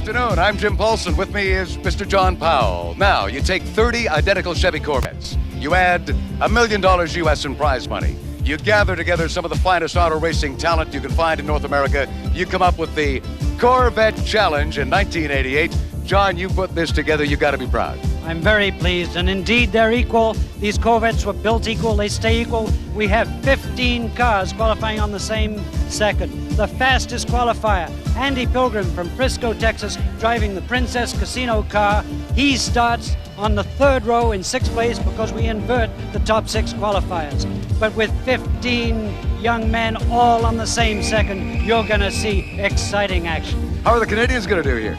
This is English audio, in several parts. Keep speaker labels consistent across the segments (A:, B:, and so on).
A: afternoon. I'm Jim Paulson. With me is Mr. John Powell. Now, you take 30 identical Chevy Corvettes. You add $1 million US in prize money. You gather together some of the finest auto racing talent you can find in North America. You come up with the Corvette Challenge in 1988. John, you put this together. You got to be proud.
B: I'm very pleased, and indeed they're equal. These Corvettes were built equal, they stay equal. We have 15 cars qualifying on the same second. The fastest qualifier, Andy Pilgrim from Frisco, Texas, driving the Princess Casino car. He starts on the third row in sixth place because we invert the top 6 qualifiers. But with 15 young men all on the same second, you're gonna see exciting action.
A: How are the Canadians gonna do here?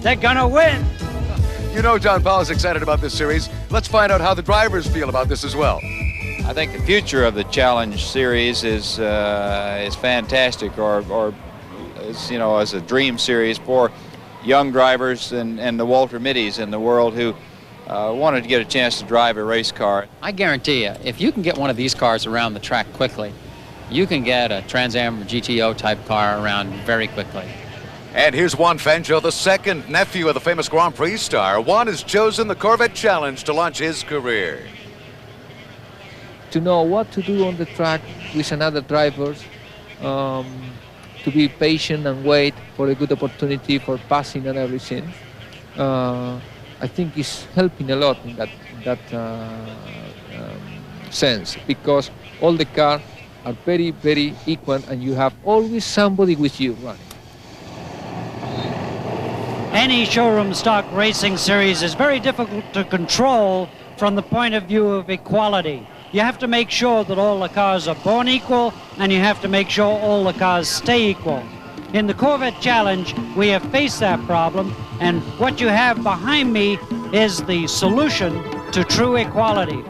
B: They're gonna win.
A: You know John Powell is excited about this series. Let's find out how the drivers feel about this as well.
C: I think the future of the Challenge Series is fantastic, or as a dream series for young drivers and the Walter Mitties in the world who wanted to get a chance to drive a race car.
D: I guarantee you, if you can get one of these cars around the track quickly, you can get a Trans Am GTO type car around very quickly.
A: And here's Juan Fangio, the second nephew of the famous Grand Prix star. Juan has chosen the Corvette Challenge to launch his career.
E: To know what to do on the track with another drivers, to be patient and wait for a good opportunity for passing and everything. I think it's helping a lot in that sense, because all the cars are very, very equal, and you have always somebody with you running.
B: Any showroom stock racing series is very difficult to control from the point of view of equality. You have to make sure that all the cars are born equal, and you have to make sure all the cars stay equal. In the Corvette Challenge, we have faced that problem, and what you have behind me is the solution to true equality.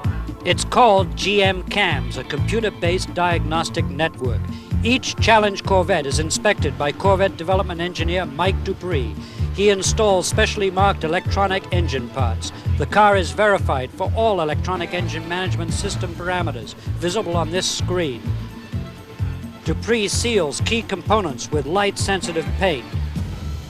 B: It's called GM CAMS, a computer-based diagnostic network. Each Challenge Corvette is inspected by Corvette development engineer Mike Dupree. He installs specially marked electronic engine parts. The car is verified for all electronic engine management system parameters visible on this screen. Dupree seals key components with light-sensitive paint.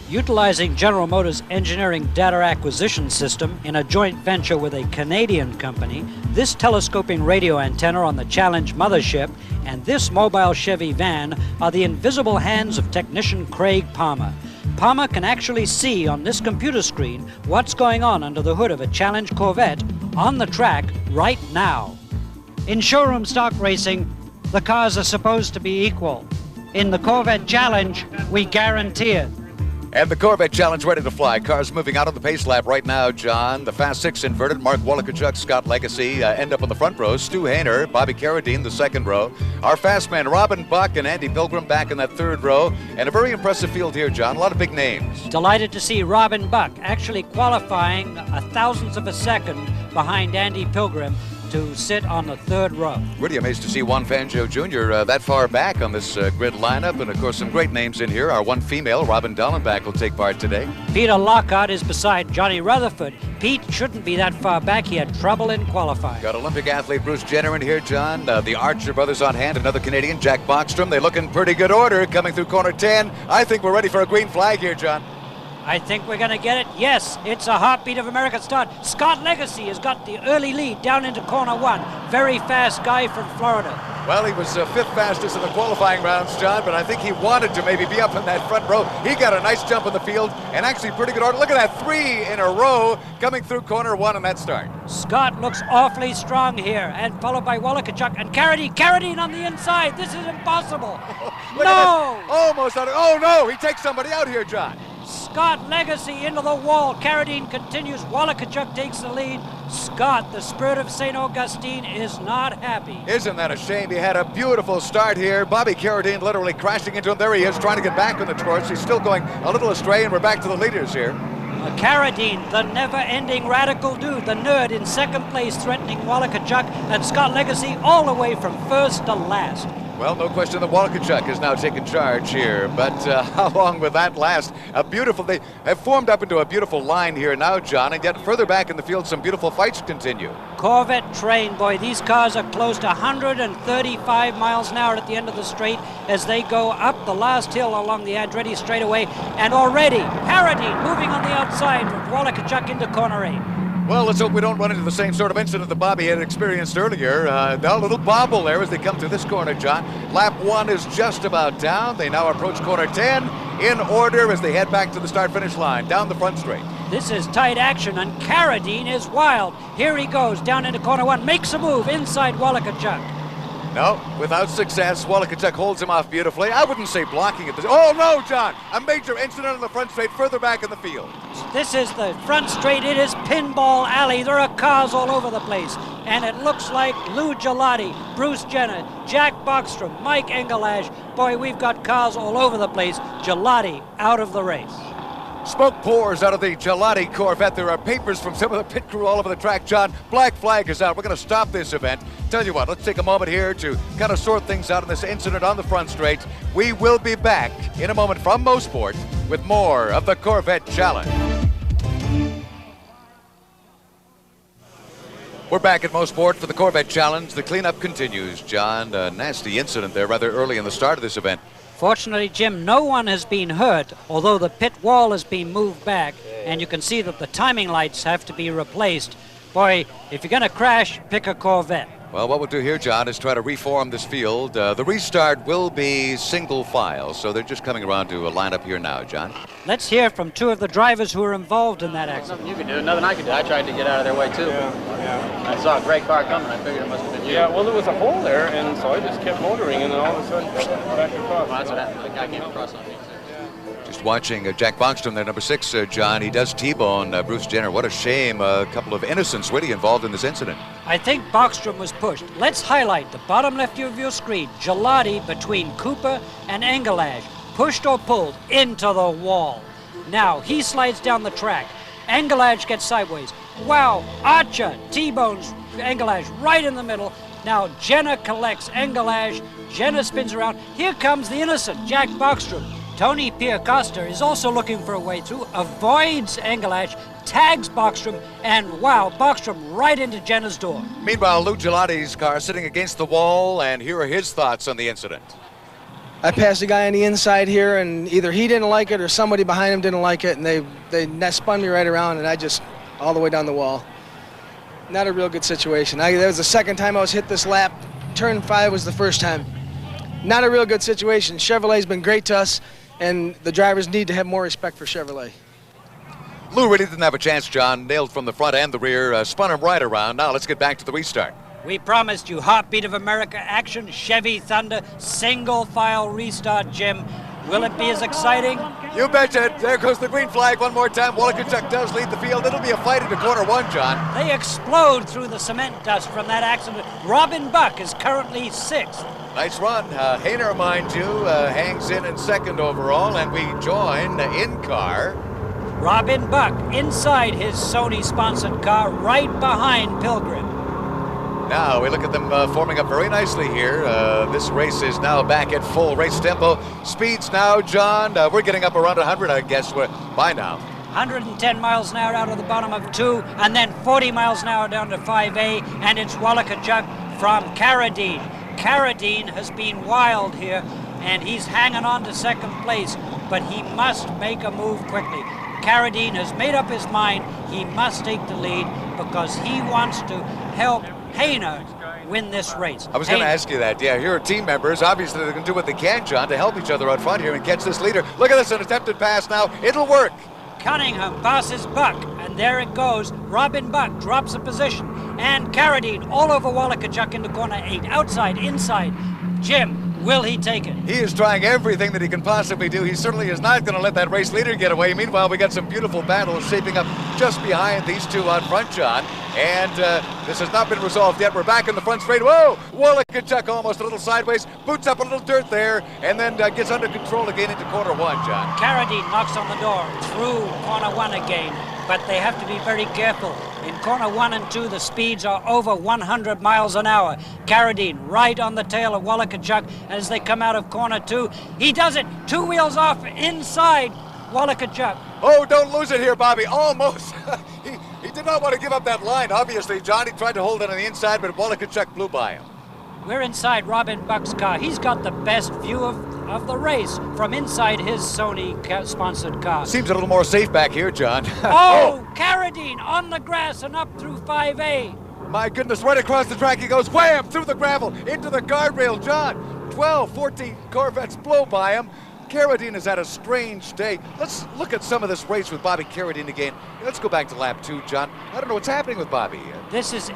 B: Utilizing General Motors' engineering data acquisition system in a joint venture with a Canadian company, this telescoping radio antenna on the Challenge mothership and this mobile Chevy van are the invisible hands of technician Craig Palmer. Palmer can actually see on this computer screen what's going on under the hood of a Challenge Corvette on the track right now. In showroom stock racing, the cars are supposed to be equal. In the Corvette Challenge, we guarantee it.
A: And the Corvette Challenge ready to fly. Cars moving out on the pace lap right now, John. The Fast 6 inverted. Mark Wollekachuk, Scott Legacy end up in the front row. Stu Hayner, Bobby Carradine, the second row. Our fast man, Robin Buck and Andy Pilgrim back in that third row. And a very impressive field here, John. A lot of big names.
B: Delighted to see Robin Buck actually qualifying a thousandth of a second behind Andy Pilgrim to sit on the third row.
A: Really amazed to see Juan Fangio Jr. That far back on this grid lineup. And, of course, some great names in here. Our one female, Robin Dallenbach, will take part today.
B: Peter Lockhart is beside Johnny Rutherford. Pete shouldn't be that far back. He had trouble in qualifying.
A: Got Olympic athlete Bruce Jenner in here, John. The Archer brothers on hand. Another Canadian, Jack Bockstrom. They look in pretty good order coming through corner 10. I think we're ready for a green flag here, John.
B: I think we're going to get it. Yes, it's a heartbeat of American start. Scott Legacy has got the early lead down into corner 1. Very fast guy from Florida.
A: Well, he was 5th fastest in the qualifying rounds, John, but I think he wanted to maybe be up in that front row. He got a nice jump in the field and actually pretty good order. Look at that, 3 in a row coming through corner 1 on that start.
B: Scott looks awfully strong here, and followed by Wollekachuk and Carradine on the inside. This is impossible. No!
A: Almost out of, oh no, he takes somebody out here, John.
B: Scott Legacy into the wall. Carradine continues. Wollekachuk takes the lead. Scott, the spirit of St. Augustine, is not happy.
A: Isn't that a shame? He had a beautiful start here. Bobby Carradine literally crashing into him. There he is, trying to get back on the course. He's still going a little astray, and we're back to the leaders here.
B: Carradine, the never-ending radical dude, the nerd, in second place, threatening Wollekachuk, and Scott Legacy all the way from first to last.
A: Well, no question that Wallachuck has now taken charge here, but how long will that last? They have formed up into a beautiful line here now, John, and yet further back in the field, some beautiful fights continue.
B: Corvette train, boy, these cars are close to 135 miles an hour at the end of the straight as they go up the last hill along the Andretti straightaway, and already Carradine moving on the outside with Wallachuck into corner 8.
A: Well, let's hope we don't run into the same sort of incident that Bobby had experienced earlier. A little bobble there as they come to this corner, John. Lap 1 is just about down. They now approach corner 10 in order as they head back to the start-finish line, down the front straight.
B: This is tight action, and Carradine is wild. Here he goes, down into corner 1, makes a move inside Wallachuck.
A: No, without success, Wallachuck holds him off beautifully. I wouldn't say blocking it. Oh, no, John! A major incident on the front straight further back in the field.
B: This is the front straight. It is Pinball Alley. There are cars all over the place. And it looks like Lou Gelati, Bruce Jenner, Jack Bockstrom, Mike Engelash. Boy, we've got cars all over the place. Gelati out of the race.
A: Smoke pours out of the Gelati Corvette. There are papers from some of the pit crew all over the track, John. Black flag is out. We're going to stop this event. Tell you what, let's take a moment here to kind of sort things out in this incident on the front straight. We will be back in a moment from Mosport with more of the Corvette Challenge. We're back at Mosport for the Corvette Challenge. The cleanup continues, John. A nasty incident there rather early in the start of this event.
B: Fortunately, Jim, no one has been hurt, although the pit wall has been moved back, and you can see that the timing lights have to be replaced. Boy, if you're going to crash, pick a Corvette.
A: Well, what we'll do here, John, is try to reform this field. The restart will be single file, so they're just coming around to a lineup here now, John.
B: Let's hear from two of the drivers who were involved in that accident.
D: Nothing you could do, nothing I could do. I tried to get out of their way, too.
F: Yeah.
D: I saw a gray car coming. I figured it must have been you.
F: Yeah, well, there was a hole there, and so I just kept motoring, and then all of a sudden, back across.
D: Well, that's what happened. The guy came across on me.
A: Just watching Jack Bockstrom there, number 6, John. He does T-bone Bruce Jenner. What a shame. A couple of innocents really involved in this incident.
B: I think Bockstrom was pushed. Let's highlight the bottom left view of your screen. Gelati between Cooper and Engelash. Pushed or pulled into the wall. Now he slides down the track. Engelash gets sideways. Wow, Archer T-bones Engelash right in the middle. Now Jenner collects Engelash. Jenner spins around. Here comes the innocent, Jack Bockstrom. Tony Piercosta is also looking for a way through, avoids Engelash, tags Bockstrom, and wow, Bockstrom right into Jenner's door.
A: Meanwhile, Lou Gelati's car sitting against the wall, and here are his thoughts on the incident.
G: I passed a guy on the inside here, and either he didn't like it or somebody behind him didn't like it, and they spun me right around, and I just all the way down the wall. Not a real good situation. That was the second time I was hit this lap. Turn 5 was the first time. Not a real good situation. Chevrolet's been great to us, and the drivers need to have more respect for Chevrolet.
A: Lou really didn't have a chance, John. Nailed from the front and the rear, spun him right around. Now let's get back to the restart.
B: We promised you Heartbeat of America action, Chevy Thunder, single file restart, Jim. Will it be as exciting?
A: You betcha. There goes the green flag one more time. Wallachuck does lead the field. It'll be a fight into corner 1, John.
B: They explode through the cement dust from that accident. Robin Buck is currently 6th.
A: Nice run. Hayner, mind you, hangs in 2nd overall, and we join in car.
B: Robin Buck inside his Sony-sponsored car, right behind Pilgrim.
A: Now we look at them forming up very nicely here. This race is now back at full race tempo. Speeds now, John. We're getting up around 100, I guess, by now.
B: 110 miles an hour out of the bottom of 2, and then 40 miles an hour down to 5A, and it's Wallachuck from Carradine. Carradine has been wild here, and he's hanging on to 2nd place, but he must make a move quickly. Carradine has made up his mind he must take the lead because he wants to help Hayner win this race.
A: I was going to ask you that. Yeah, here are team members. Obviously, they're going to do what they can, John, to help each other out front here and catch this leader. Look at this, an attempted pass now. It'll work.
B: Cunningham passes Buck, and there it goes. Robin Buck drops a position, and Carradine all over Wallachuck into corner 8. Outside, inside. Jim, will he take it?
A: He is trying everything that he can possibly do. He certainly is not going to let that race leader get away. Meanwhile, we got some beautiful battles shaping up just behind these two out front, John. And this has not been resolved yet. We're back in the front straight. Whoa! Wallachuck almost a little sideways. Boots up a little dirt there. And then gets under control again into corner 1, John.
B: Carradine knocks on the door. Through corner 1 again. but they have to be very careful. In corner 1 and 2, the speeds are over 100 miles an hour. Carradine right on the tail of Wallachachuk as they come out of corner 2. He does it, 2 wheels off inside Wallachachuk.
A: Oh, don't lose it here, Bobby. Almost. he did not want to give up that line, obviously, John. He tried to hold it on the inside, but Wallachachuk blew by him.
B: We're inside Robin Buck's car. He's got the best view of the race from inside his Sony-sponsored car.
A: Seems a little more safe back here, John.
B: Oh, Carradine on the grass and up through 5A.
A: My goodness, right across the track he goes, wham, through the gravel, into the guardrail, John. 12, 14 Corvettes blow by him. Carradine has had a strange day. Let's look at some of this race with Bobby Carradine again. Let's go back to lap 2, John. I don't know what's happening with Bobby.
B: This is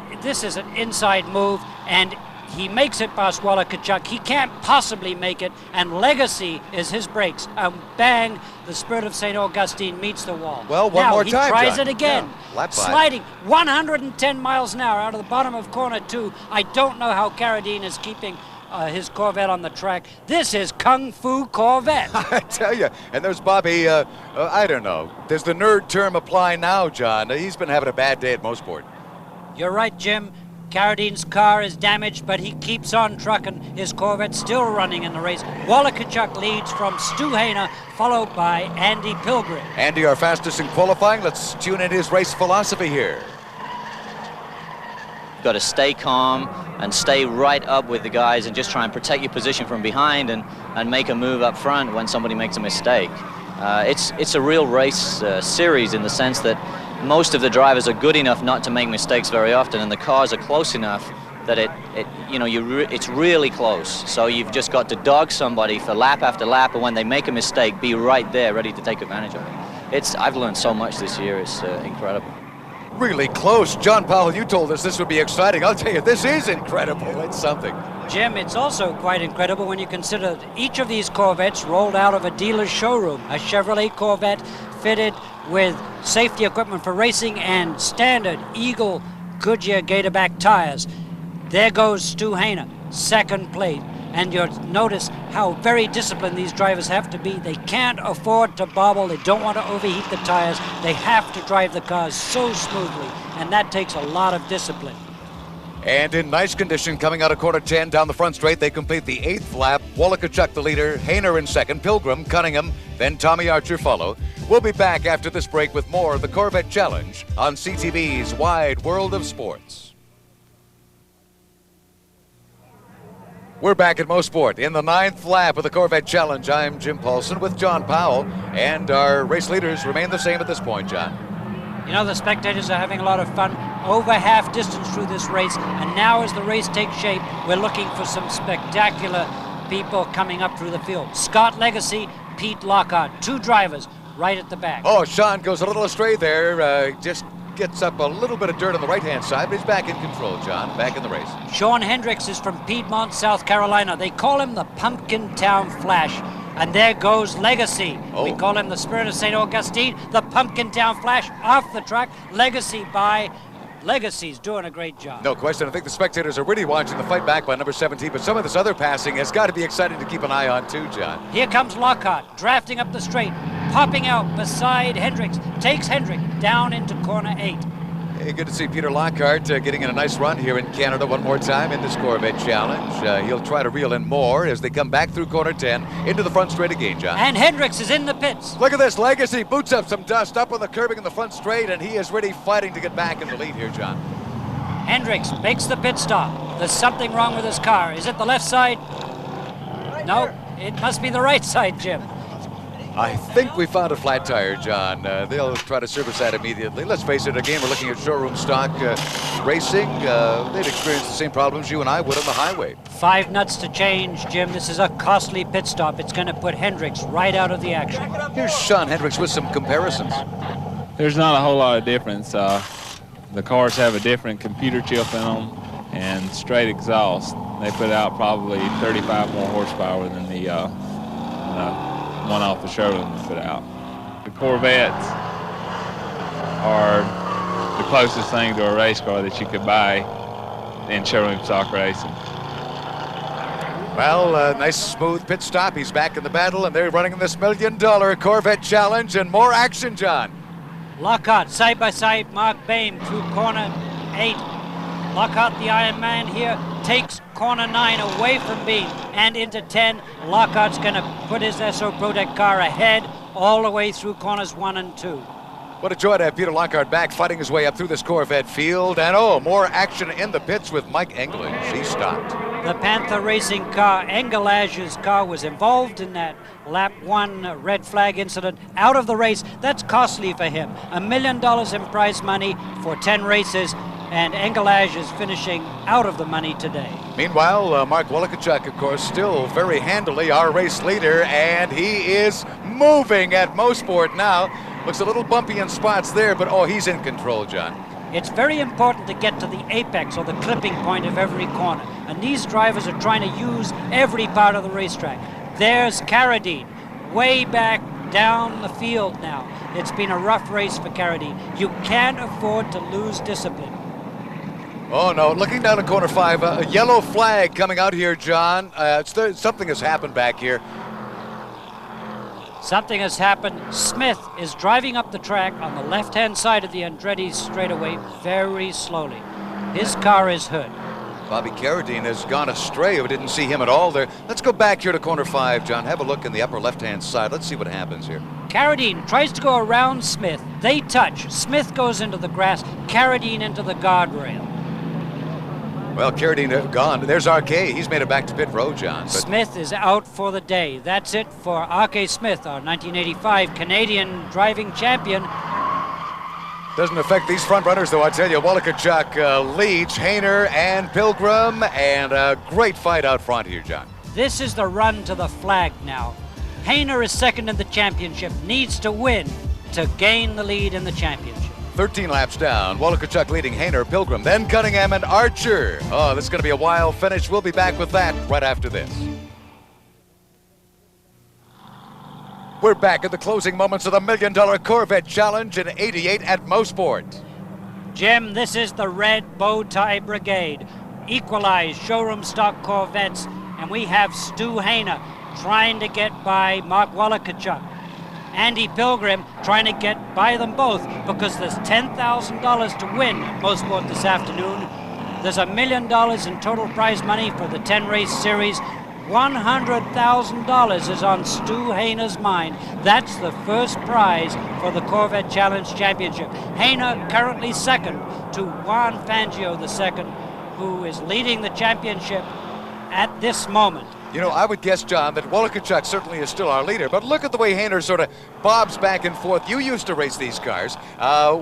B: an inside move, and he makes it past Wallachachuk. He can't possibly make it, and Legacy is his brakes. And bang, the Spirit of St. Augustine meets the wall.
A: Well, one more time,
B: Now he tries
A: John.
B: it again.
A: Yeah, lap 5.
B: Sliding 110 miles an hour out of the bottom of corner 2. I don't know how Carradine is keeping his Corvette on the track. This is Kung Fu Corvette.
A: I tell you, and there's Bobby, I don't know. Does the nerd term apply now, John? He's been having a bad day at Mosport.
B: You're right, Jim. Carradine's car is damaged, but he keeps on trucking. His Corvette's still running in the race. Wallachachuk leads from Stu Hainer, followed by Andy Pilgrim.
A: Andy, our fastest in qualifying. Let's tune in his race philosophy here.
H: Got to stay calm and stay right up with the guys and just try and protect your position from behind and make a move up front when somebody makes a mistake. It's a real race series in the sense that most of the drivers are good enough not to make mistakes very often, and the cars are close enough that it's really close. So you've just got to dog somebody for lap after lap, and when they make a mistake, be right there, ready to take advantage of it. I've learned so much this year. It's incredible.
A: Really close. John Powell, you told us this would be exciting. I'll tell you, this is incredible. It's something.
B: Jim, it's also quite incredible when you consider that each of these Corvettes rolled out of a dealer's showroom. A Chevrolet Corvette fitted with safety equipment for racing and standard Eagle Goodyear Gatorback tires. There goes Stu Hainer, second place. And you'll notice how very disciplined these drivers have to be. They can't afford to bobble. They don't want to overheat the tires. They have to drive the cars so smoothly, and that takes a lot of discipline.
A: And in nice condition, coming out of corner 10 down the front straight, they complete the 8th lap. Wallachachuk the leader, Hainer in second, Pilgrim, Cunningham, then Tommy Archer follow. We'll be back after this break with more of the Corvette Challenge on CTV's Wide World of Sports. We're back at Mosport in the 9th lap of the Corvette Challenge. I'm Jim Paulson with John Powell, and our race leaders remain the same at this point, John.
B: You know, the spectators are having a lot of fun. Over half distance through this race, and now as the race takes shape, we're looking for some spectacular people coming up through the field. Scott Legacy, Pete Lockhart, 2 drivers right at the back.
A: Oh, Sean goes a little astray there, just gets up a little bit of dirt on the right-hand side, but he's back in control, John, back in the race.
B: Sean Hendricks is from Piedmont, South Carolina. They call him the Pumpkin Town Flash. And there goes Legacy.
A: Oh.
B: We call him the Spirit of St. Augustine, the Pumpkin Town Flash off the track. Legacy by Legacy's doing a great job.
A: No question. I think the spectators are really watching the fight back by number 17, but some of this other passing has got to be exciting to keep an eye on too, John.
B: Here comes Lockhart, drafting up the straight, popping out beside Hendricks, takes Hendrick down into corner 8.
A: Hey, good to see Peter Lockhart getting in a nice run here in Canada one more time in this Corvette Challenge. He'll try to reel in more as they come back through corner 10 into the front straight again, John.
B: And Hendricks is in the pits.
A: Look at this. Legacy boots up some dust up on the curbing in the front straight, and he is really fighting to get back in the lead here, John.
B: Hendricks makes the pit stop. There's something wrong with his car. Is it the left side? No, it must be the right side, Jim.
A: I think we found a flat tire, John. They'll try to service that immediately. Let's face it, again, we're looking at showroom stock racing. They'd experience the same problems you and I would on the highway.
B: 5 nuts to change, Jim. This is a costly pit stop. It's going to put Hendricks right out of the action.
A: Here's Sean Hendricks with some comparisons.
I: There's not a whole lot of difference. The cars have a different computer chip in them and straight exhaust. They put out probably 35 more horsepower than the one off the showroom we put out. The Corvettes are the closest thing to a race car that you could buy in showroom stock racing.
A: Well, nice smooth pit stop. He's back in the battle, and they're running in this $1 million Corvette Challenge, and more action, John.
B: Lockhart side by side, Mark Bain through corner 8. Lockhart, the Iron Man here, takes corner 9 away from Bean and into 10. Lockhart's going to put his SO Protect car ahead all the way through corners 1 and 2.
A: What a joy to have Peter Lockhart back, fighting his way up through this Corvette field. And oh, more action in the pits with Mike English. He stopped.
B: The Panther Racing car, Engelash's car, was involved in that lap 1 red flag incident, out of the race. That's costly for him. $1 million in prize money for 10 races, and Engelash is finishing out of the money today.
A: Meanwhile, Mark Walikachuk, of course, still very handily our race leader, and he is moving at Mosport now. Looks a little bumpy in spots there, but oh, he's in control, John.
B: It's very important to get to the apex or the clipping point of every corner, and these drivers are trying to use every part of the racetrack. There's Carradine, way back down the field now. It's been a rough race for Carradine. You can't afford to lose discipline.
A: Oh no, looking down at corner 5, a yellow flag coming out here, John. Something has happened back here.
B: Something has happened. Smith is driving up the track on the left-hand side of the Andretti straightaway very slowly. His car is hurt.
A: Bobby Carradine has gone astray. We didn't see him at all there. Let's go back here to corner 5, John. Have a look in the upper left-hand side. Let's see what happens here.
B: Carradine tries to go around Smith. They touch. Smith goes into the grass. Carradine into the guardrail.
A: Well, Carradine gone. There's RK. He's made it back to pit road, John. But
B: Smith is out for the day. That's it for RK Smith, our 1985 Canadian driving champion.
A: doesn't affect these front runners, though. I tell you, Walikachuk leads Hayner and Pilgrim, and a great fight out front here, John.
B: This is the run to the flag now. Hayner is second in the championship, needs to win to gain the lead in the championship.
A: 13 laps down, Walikachuk leading Hayner, Pilgrim, then Cunningham and Archer. Oh, this is going to be a wild finish. We'll be back with that right after this. We're back at the closing moments of the $1 Million Corvette Challenge in '88 at Mosport.
B: Jim, this is the Red Bow Tie Brigade, equalized showroom stock Corvettes, and we have Stu Hayner trying to get by Mark Walikachuk. Andy Pilgrim trying to get by them both because there's $10,000 to win at Mosport this afternoon. There's $1 million in total prize money for the 10-race series. $100,000 is on Stu Hayner's mind. That's the first prize for the Corvette Challenge Championship. Hayner currently second to Juan Fangio II, who is leading the championship at this moment.
A: You know, I would guess, John, that Walikachuk certainly is still our leader, but look at the way Hayner sort of bobs back and forth. You used to race these cars.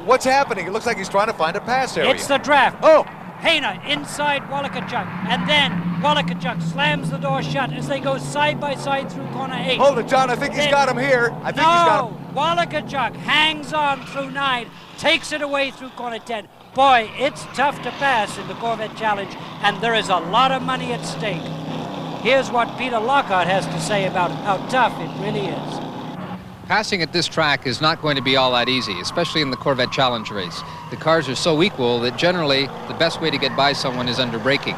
A: What's happening? It looks like he's trying to find a pass area.
B: It's the draft.
A: Oh!
B: Hayner inside Walikachuk, and then Walikachuk slams the door shut as they go side by side through corner 8.
A: Hold it, John. I think he's got him here. I think he's got him.
B: Walikachuk hangs on through 9, takes it away through corner 10. Boy, it's tough to pass in the Corvette Challenge, and there is a lot of money at stake. Here's what Peter Lockhart has to say about how tough it really is.
D: Passing at this track is not going to be all that easy, especially in the Corvette Challenge race. The cars are so equal that generally the best way to get by someone is under braking.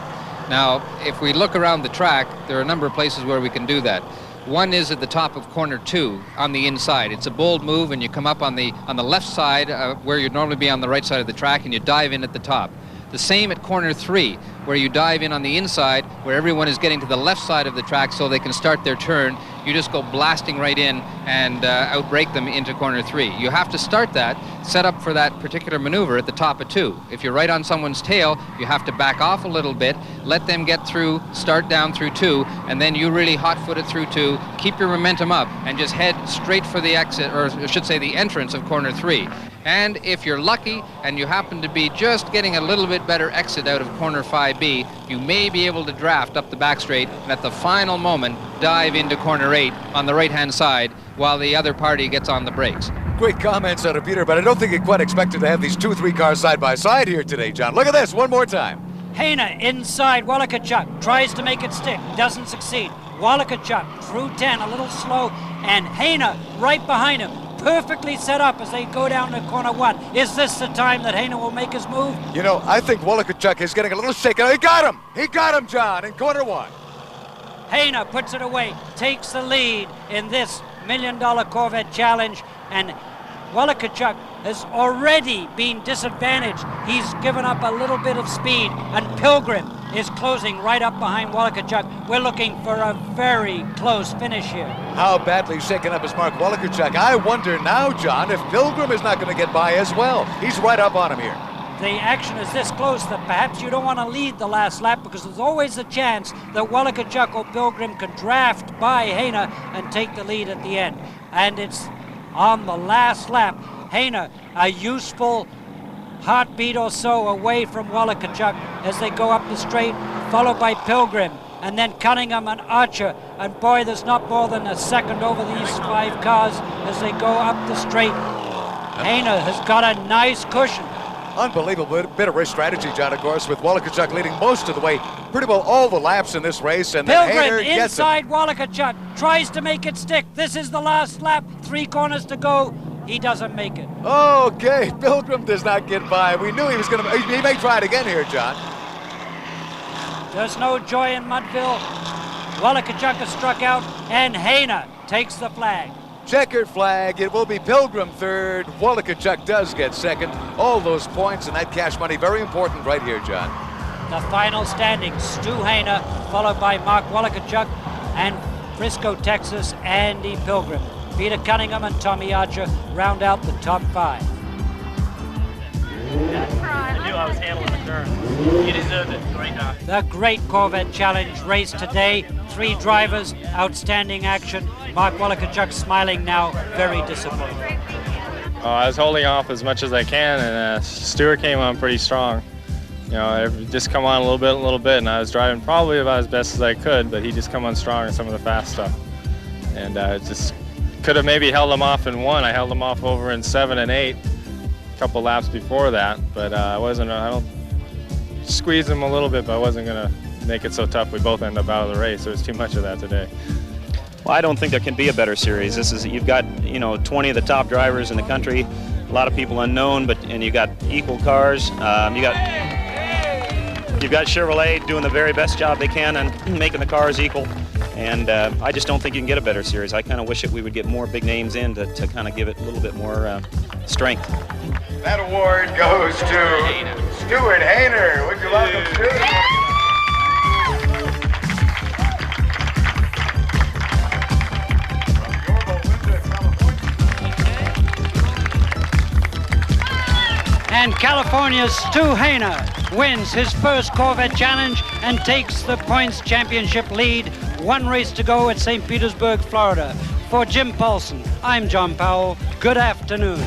D: Now, if we look around the track, there are a number of places where we can do that. One is at the top of corner 2 on the inside. It's a bold move, and you come up on the left side where you'd normally be on the right side of the track, and you dive in at the top. The same at corner 3, where you dive in on the inside, where everyone is getting to the left side of the track so they can start their turn. You just go blasting right in and outbrake them into corner 3. You have to start that, set up for that particular maneuver at the top of 2. If you're right on someone's tail, you have to back off a little bit, let them get through, start down through 2, and then you really hot-foot it through 2, keep your momentum up, and just head straight for the exit, or I should say the entrance of corner 3. And if you're lucky and you happen to be just getting a little bit better exit out of corner 5B, you may be able to draft up the back straight and at the final moment dive into corner 8 on the right-hand side while the other party gets on the brakes.
A: Great comments out of Peter, but I don't think he quite expected to have these 2-3 cars side by side here today, John. Look at this one more time.
B: Hayner inside Walikachuk, tries to make it stick, doesn't succeed. Walikachuk through 10, a little slow, and Hayner right behind him. Perfectly set up as they go down to corner 1. Is this the time that Hayner will make his move?
A: You know, I think Walikachuk is getting a little shaken. He got him! He got him, John, in corner 1.
B: Hayner puts it away, takes the lead in this $1 Million Corvette Challenge, and Walikachuk has already been disadvantaged. He's given up a little bit of speed, and Pilgrim is closing right up behind Walikachuk. We're looking for a very close finish here.
A: How badly shaken up is Mark Walikachuk? I wonder now, John, if Pilgrim is not going to get by as well. He's right up on him here.
B: The action is this close that perhaps you don't want to lead the last lap, because there's always a chance that Walikachuk or Pilgrim could draft by Hainer and take the lead at the end. And it's on the last lap. Hainer, a useful heartbeat or so away from Walikachuk as they go up the straight, followed by Pilgrim, and then Cunningham and Archer. And boy, there's not more than a second over these 5 cars as they go up the straight. Hainer has got a nice cushion.
A: Unbelievable bit of race strategy, John, of course, with Walikachuk leading most of the way, pretty well all the laps in this race, and then Hainer
B: Pilgrim
A: gets
B: inside Walikachuk, tries to make it stick. This is the last lap, 3 corners to go. He doesn't make it.
A: Okay, Pilgrim does not get by. We knew he was going to, he may try it again here, John.
B: There's no joy in Mudville. Walikachuk is struck out, and Hainer takes the flag.
A: Checkered flag. It will be Pilgrim third. Walikachuk does get second. All those points and that cash money, very important right here, John.
B: The final standings, Stu Hainer, followed by Mark Walikachuk, and Frisco, Texas, Andy Pilgrim. Peter Cunningham and Tommy Archer round out the top 5.
F: I knew I was handling the turn. You deserved it. Great job.
B: The great Corvette Challenge race today. 3 drivers, outstanding action. Mark Walikachuk smiling now, very disappointed.
J: I was holding off as much as I can, and Stewart came on pretty strong. You know, just come on a little bit, and I was driving probably about as best as I could, but he just come on strong in some of the fast stuff. And just could have maybe held him off in 1. I held him off over in 7 and 8. A couple laps before that, but I don't squeeze him a little bit, but I wasn't going to make it so tough we both end up out of the race. There was too much of that today.
K: Well, I don't think there can be a better series. You've got 20 of the top drivers in the country, a lot of people unknown, and you got equal cars. You've got Chevrolet doing the very best job they can and making the cars equal. And I just don't think you can get a better series. I kind of wish that we would get more big names in to kind of give it a little bit more strength.
A: That award goes to Stuart Hainer. Would you welcome Stuart?
B: And California's Stu Hainer wins his first Corvette Challenge and takes the points championship lead. 1 race to go at St. Petersburg, Florida. For Jim Paulson, I'm John Powell. Good afternoon.